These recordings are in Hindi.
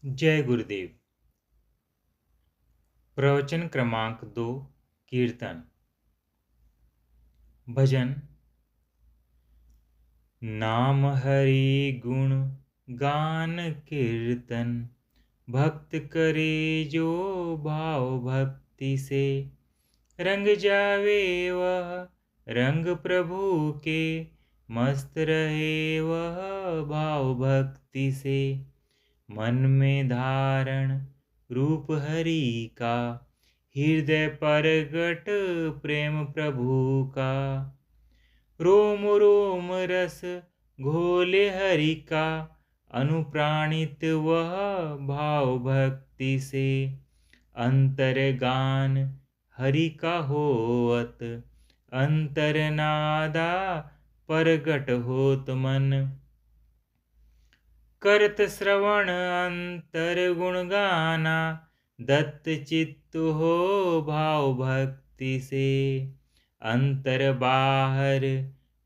जय गुरुदेव। प्रवचन क्रमांक 2। कीर्तन। भजन। नाम हरि गुण गान कीर्तन, भक्त करे जो भाव भक्ति से। रंग जावे वह रंग प्रभु के, मस्त रहे वह भाव भक्ति से। मन में धारण रूप हरि का, हृदय परगट प्रेम प्रभु का। रोम रोम रस घोले हरि का, अनुप्राणित वह भाव भक्ति से। अंतर गान हरि का होवत, अंतर नादा परगट होत मन। करत श्रवण अंतर गुण गाना, दत्त चित्त हो भाव भक्ति से। अंतर बाहर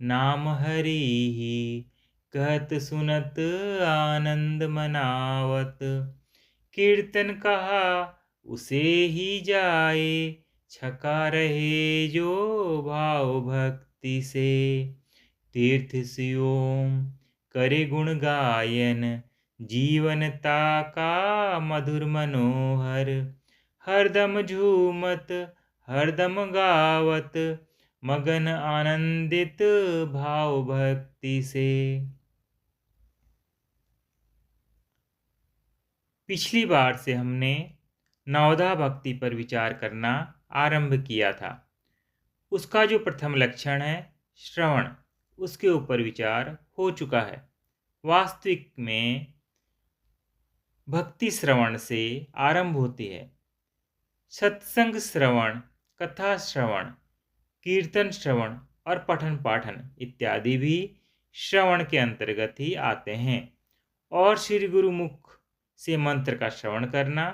नाम हरि ही, कहत सुनत आनंद मनावत। कीर्तन कहा उसे ही जाए, छका रहे जो भाव भक्ति से। तीर्थ सियोम करे गुण गायन, जीवनता का मधुर मनोहर। हरदम झूमत हरदम गावत, मगन आनंदित भाव भक्ति से। पिछली बार से हमने नवधा भक्ति पर विचार करना आरंभ किया था। उसका जो प्रथम लक्षण है श्रवण, उसके ऊपर विचार हो चुका है। वास्तविक में भक्ति श्रवण से आरंभ होती है। सत्संग श्रवण, कथा श्रवण, कीर्तन श्रवण और पठन पाठन इत्यादि भी श्रवण के अंतर्गत ही आते हैं। और श्री गुरुमुख से मंत्र का श्रवण करना,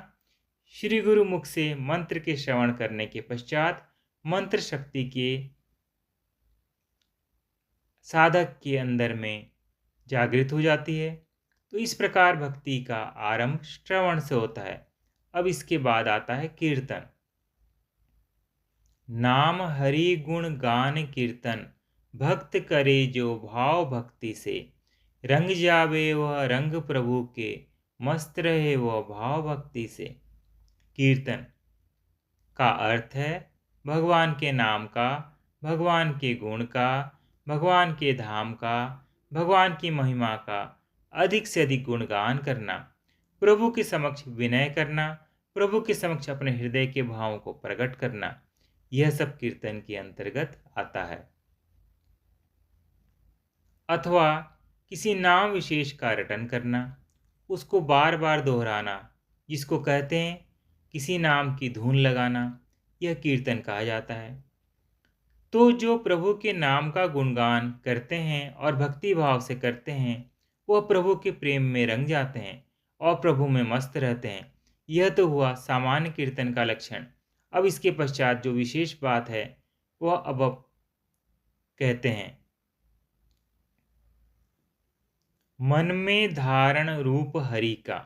श्री गुरुमुख से मंत्र के श्रवण करने के पश्चात मंत्र शक्ति के साधक के अंदर में जागृत हो जाती है। तो इस प्रकार भक्ति का आरंभ श्रवण से होता है। अब इसके बाद आता है कीर्तन। नाम हरि गुण गान कीर्तन, भक्त करे जो भाव भक्ति से। रंग जावे वह रंग प्रभु के, मस्त रहे वह भाव भक्ति से। कीर्तन का अर्थ है भगवान के नाम का, भगवान के गुण का, भगवान के धाम का, भगवान की महिमा का अधिक से अधिक गुणगान करना, प्रभु के समक्ष विनय करना, प्रभु के समक्ष अपने हृदय के भावों को प्रकट करना, यह सब कीर्तन के अंतर्गत आता है। अथवा किसी नाम विशेष का रटन करना, उसको बार बार दोहराना, जिसको कहते हैं किसी नाम की धुन लगाना, यह कीर्तन कहा जाता है। तो जो प्रभु के नाम का गुणगान करते हैं और भक्ति भाव से करते हैं, वह प्रभु के प्रेम में रंग जाते हैं और प्रभु में मस्त रहते हैं। यह तो हुआ सामान्य कीर्तन का लक्षण। अब इसके पश्चात जो विशेष बात है वह अब कहते हैं। मन में धारण रूप हरि का।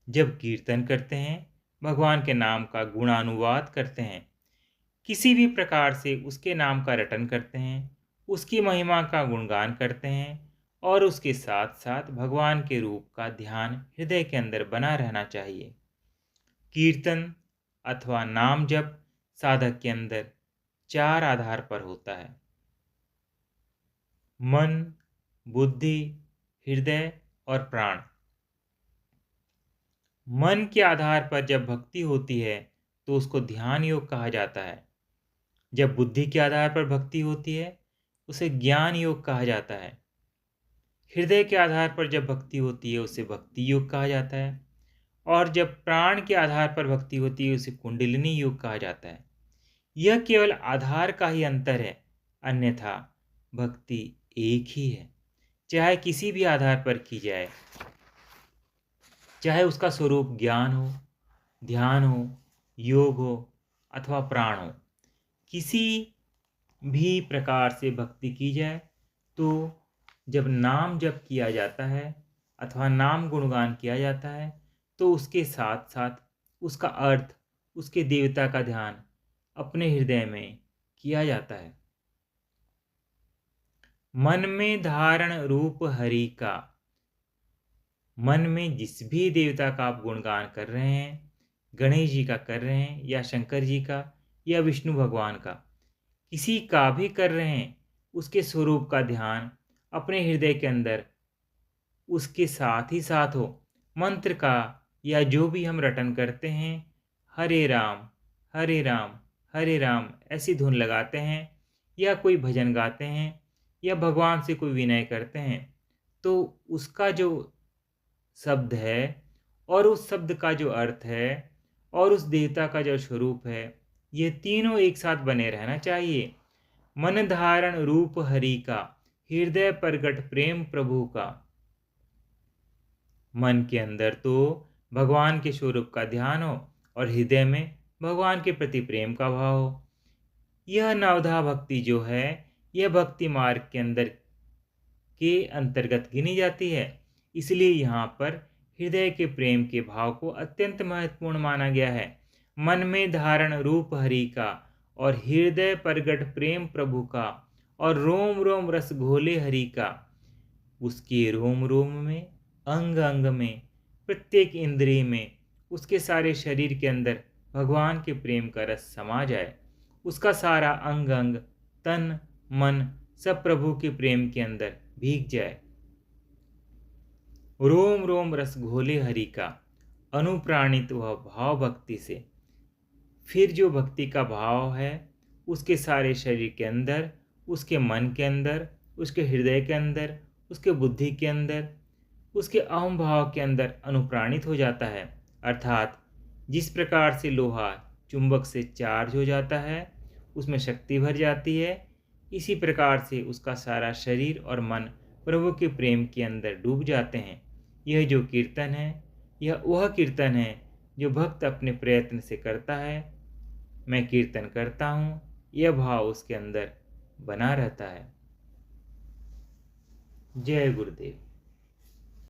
जब कीर्तन करते हैं, भगवान के नाम का गुणानुवाद करते हैं, किसी भी प्रकार से उसके नाम का रटन करते हैं, उसकी महिमा का गुणगान करते हैं और उसके साथ साथ भगवान के रूप का ध्यान हृदय के अंदर बना रहना चाहिए। कीर्तन अथवा नाम जप साधक के अंदर 4 आधार पर होता है: मन, बुद्धि, हृदय और प्राण। मन के आधार पर जब भक्ति होती है तो उसको ध्यान योग कहा जाता है। जब बुद्धि के आधार पर भक्ति होती है उसे ज्ञान योग कहा जाता है। हृदय के आधार पर जब भक्ति होती है उसे भक्ति योग कहा जाता है। और जब प्राण के आधार पर भक्ति होती है उसे कुंडलिनी योग कहा जाता है। यह केवल आधार का ही अंतर है, अन्यथा भक्ति एक ही है। चाहे किसी भी आधार पर की जाए, चाहे उसका स्वरूप ज्ञान हो, ध्यान हो, योग हो अथवा प्राण हो, किसी भी प्रकार से भक्ति की जाए तो जब नाम जप किया जाता है अथवा नाम गुणगान किया जाता है तो उसके साथ साथ उसका अर्थ, उसके देवता का ध्यान अपने हृदय में किया जाता है। मन में धारण रूप हरि का। मन में जिस भी देवता का आप गुणगान कर रहे हैं, गणेश जी का कर रहे हैं या शंकर जी का या विष्णु भगवान का, किसी का भी कर रहे हैं, उसके स्वरूप का ध्यान अपने हृदय के अंदर उसके साथ ही साथ हो। मंत्र का या जो भी हम रटन करते हैं, हरे राम हरे राम हरे राम ऐसी धुन लगाते हैं या कोई भजन गाते हैं या भगवान से कोई विनय करते हैं, तो उसका जो शब्द है और उस शब्द का जो अर्थ है और उस देवता का जो स्वरूप है, ये तीनों एक साथ बने रहना चाहिए। मन धारण रूप हरि का, हृदय प्रगट प्रेम प्रभु का। मन के अंदर तो भगवान के स्वरूप का ध्यान हो और हृदय में भगवान के प्रति प्रेम का भाव हो। यह नवधा भक्ति जो है, यह भक्ति मार्ग के अंदर के अंतर्गत गिनी जाती है। इसलिए यहाँ पर हृदय के प्रेम के भाव को अत्यंत महत्वपूर्ण माना गया है। मन में धारण रूप हरि का और हृदय प्रगट प्रेम प्रभु का और रोम रोम रस घोले हरि का। उसके रोम रोम में, अंग अंग में, प्रत्येक इंद्रिय में, उसके सारे शरीर के अंदर भगवान के प्रेम का रस समा जाए। उसका सारा अंग अंग, तन मन सब प्रभु के प्रेम के अंदर भीग जाए। रोम रोम रस घोले हरि का, अनुप्राणित वह भाव भक्ति से। फिर जो भक्ति का भाव है उसके सारे शरीर के अंदर, उसके मन के अंदर, उसके हृदय के अंदर, उसके बुद्धि के अंदर, उसके अहम भाव के अंदर अनुप्राणित हो जाता है। अर्थात जिस प्रकार से लोहा चुंबक से चार्ज हो जाता है, उसमें शक्ति भर जाती है, इसी प्रकार से उसका सारा शरीर और मन प्रभु के प्रेम के अंदर डूब जाते हैं। यह जो कीर्तन है, यह वह कीर्तन है जो भक्त अपने प्रयत्न से करता है। मैं कीर्तन करता हूँ, यह भाव उसके अंदर बना रहता है। जय गुरुदेव।